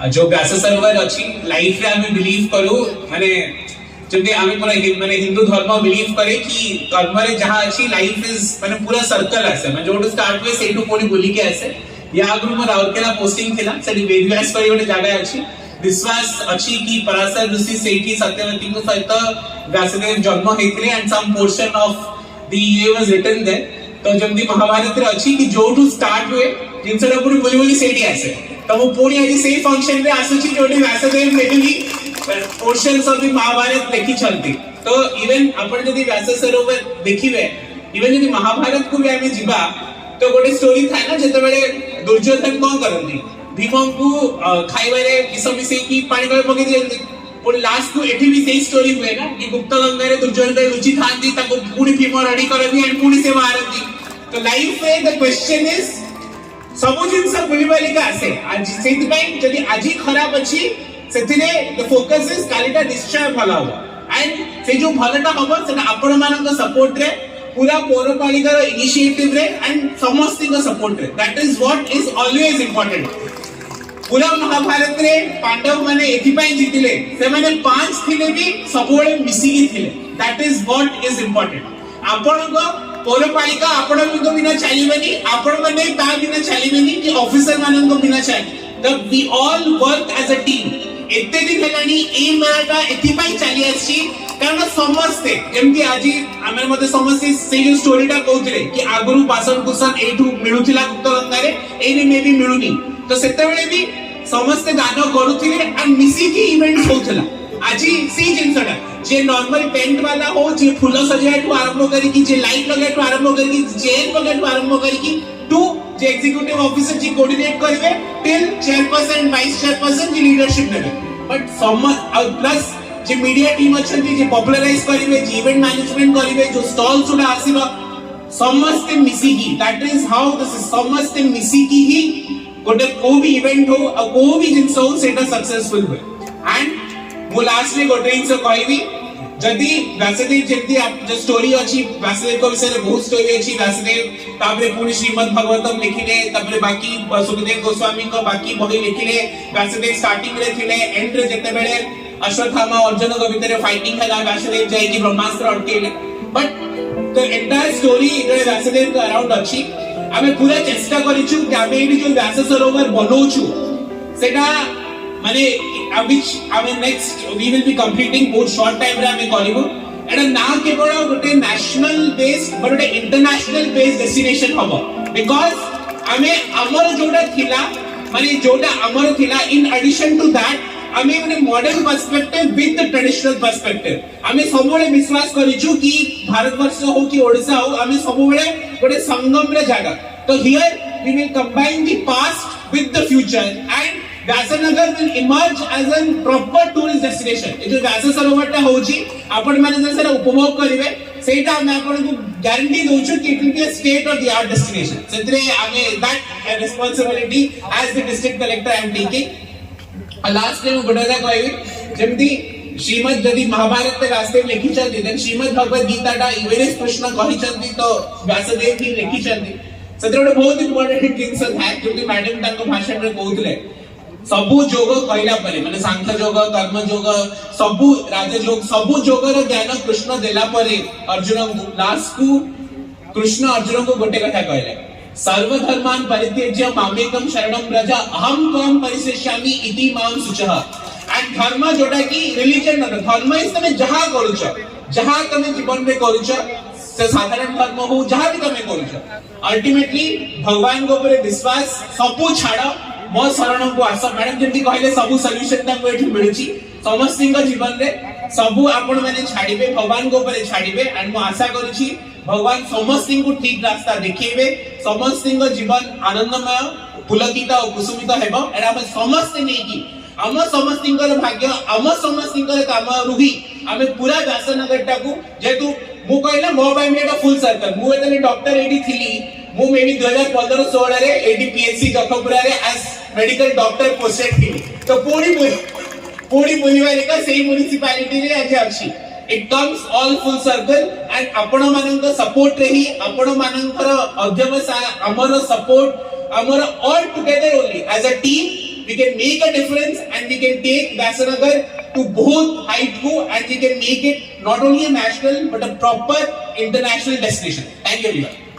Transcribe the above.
जो व्यास सरोवर अच्छी लाइफ रे आमे बिलीव करू माने जदि आमे पूरा माने हिंदू धर्म बिलीव करे कि कर्म रे जहां अच्छी लाइफ इज माने पूरा सर्कल आसे माने जोटू स्टार्ट हुए सेटू कोनी बोली के आसे या आगु मोर राउरकेला पोस्टिंग थिला सेडी वेदव्यास करी गोटे जगह अछि विश्वास अच्छी कि पराशर ऋषि सेठी सत्यवती को सहित व्यासदेव जन्म हेतिले and some portion of the ये वाज रिटन देयर तो जमदी महाभारत रे अच्छी कि जोटू स्टार्ट हुए जिनसडा पूरी बोली बोली सेठी आसे तो वो पूरी आज से फंक्शन रे आसुची जोटी Vyasadev maybe portions of the Mahabharat लिखी चलती तो इवन आपण जदी व्यास सरोवर देखिबे इवन जदी महाभारत को भी आमे जिबा तो गोटे स्टोरी था ना जते बेले दुर्योधन कोन करंती भीम को खाइबा रे विष मिसे की पानी गळे पके दियंती पर लास्ट को एठी भी सेही स्टोरी हुए ना कि गुप्त गंगा रे दुर्योधन रुचि थांती ताको पूरी भीम रेडी करबी एंड पूरी से मारंती तो लाइफ में द क्वेश्चन इज सबु जिनस बुलिबालिका आसे आज सेति पई जदी आजी खराब अछि सेथिरे द फोकस इज कालिटा निश्चय भला हो एंड से जो भलटा हबो सेना आपण मानक सपोर्ट रे पूरा पौरपालिका रो इनिशिएटिव रे एंड समस्ती को सपोर्ट रे that is what is always important पूरा महाभारत रे पांडव माने एथि पई जितिले से माने पांच थिले भी सबोळे मिसी थिले that is what is important आपण को पौरपालिका आपण को बिना चलीबनी आपण माने ता बिना चलीबनी कि ऑफिसर मानन को बिना चली द we all work as a team एते दिन हेलानी ए माटा एथि पई चली आसी कारण समस्ते जेमति आजी हमर मते समस्ते से जो स्टोरीटा कहउतले कि आगुरु पासन कुसन एठू मिलुथिला गुप्त गंगा रे एने मे भी मिलुनी तो सेते बेले भी समस्ते दान करूथिले एंड मिसी की इवेंट होउथला आजी सी जिनसडा जे नॉर्मल टेंट वाला हो जे फूल सजायटू आरंभ करी कि जे लाइट लगायटू आरंभ करी कि चेयर लगायटू आरंभ करी कि टू जे एग्जीक्यूटिव ऑफिसर जी कोऑर्डिनेट करबे till chairperson vice chairperson ji leadership नेबे बट सम प्लस जे मीडिया टीम अछंती जे पॉपुलराइज करिवे जे इवेंट मैनेजमेंट करिवे जो स्टॉल सुडा आसीबा समस्त मिसी की that is how this is समस्त मिसी की ही गोटे को भी इवेंट हो को भी जिंस हो सेटा सक्सेसफुल हुए एंड मु लास्ट में गोटे जिंस कहबी जदी व्यासदेव जेंती जो स्टोरी अछि व्यासदेव को विषय रे बहुत स्टोरी अछि व्यासदेव तापरे पुनी श्रीमद् भागवतम लिखिले तापरे बाकी सुखदेव गोस्वामी को बाकी बही लिखिले व्यासदेव स्टार्टिंग रे थिले एंड रे जते बेले अश्वत्थामा अर्जुन को भितर फाइटिंग हला व्यासदेव जाई कि ब्रह्मास्त्र अटकेले बट द एंटायर स्टोरी रे व्यासदेव का अराउंड अछि आमे पूरा चेष्टा करिछु कि आमे एडी जो व्यास सरोवर बनौछु सेटा माने अबिच आमे next we will be completing बहुत शॉर्ट टाइम रे आमे करिवो एटा ना केवल गोटे नेशनल बेस्ड बट गोटे इंटरनेशनल बेस्ड डेस्टिनेशन हबो बिकॉज़ आमे हमर जोडा थिला माने जोडा हमर थिला इन एडिशन टू दैट आमे गोटे modern perspective with the traditional perspective आमे सबोले विश्वास करिछु कि भारतवर्ष हो कि ओडिसा हो आमे सबोले गोटे संगम रे जागा तो here we will combine the past with the future and Vyasanagar will emerge as an proper tourist destination ए जो व्यास सरोवरटा होची आपण माने जे सेरा उपभोग करिवे सेटा हम आपण को गारंटी दोछु कि it will be a state of the art destination सेतरे आमे that responsibility as the district collector I am taking last time गोडा कहबी जेमती श्रीमद् जदि महाभारत के रास्ते लिखी चलती देन श्रीमद् भगवत गीता टा इवेरेस कृष्ण कहि चलती तो व्यासदेव भी लिखी चलती सेतरे बहुत इंपोर्टेंट थिंग्स है जो मैडम ताको भाषण रे कहउतले सबु जोग कहला परे माने सांख्य जोग कर्म जोग सबु राज जोग सबु जोगर ज्ञान कृष्ण देला परे अर्जुन लास्ट को कृष्ण अर्जुन को गोटे कथा कहले सर्व धर्मान परित्यज्य मामेकम शरणं व्रज अहम त्वं परिशिष्यामि इति मां सुचः एंड धर्म जोटा की रिलीजन न धर्म इस तमे जहां करूछ जहां तमे जीवन में करूछ से साधारण धर्म हो जहां भी तमे करूछ अल्टीमेटली भगवान को ऊपर विश्वास सबु छाड़ मो शरण को आस मैडम जेंती कहले सबु सॉल्यूशन ता एठी मिलुची समस्तिंग जीवन रे सबु आपण माने छाड़ीबे भगवान को ऊपर छाड़ीबे एंड मो आशा करूची भगवान समस्तिंग को ठीक रास्ता देखेबे समस्तिंग जीवन आनंदमय पुलकित और कुसुमित हेबो एटा हम समस्त नै की हम समस्तिंगर भाग्य हम समस्तिंगर काम रुही हमें पूरा व्यासनगर टाकू जेतु मु कहले मो बाय मेटा फुल सर्कल मु एतले डॉक्टर एडी थिली मु मेबी 2015-16 रे एडी पीएचसी जखपुरा रे एज मेडिकल डॉक्टर पोस्टेड थी तो पूरी बुलिबालिका सेही म्युनिसिपालिटी रे आज अछि it comes all full circle and आपण मानक सपोर्ट रही आपण मानकर अध्यवसाय हमर सपोर्ट हमर all together only as a team we can make a difference and we can take Vaisanagar to both height ko, and we can make it not only a national but a proper international destination. Thank you everyone.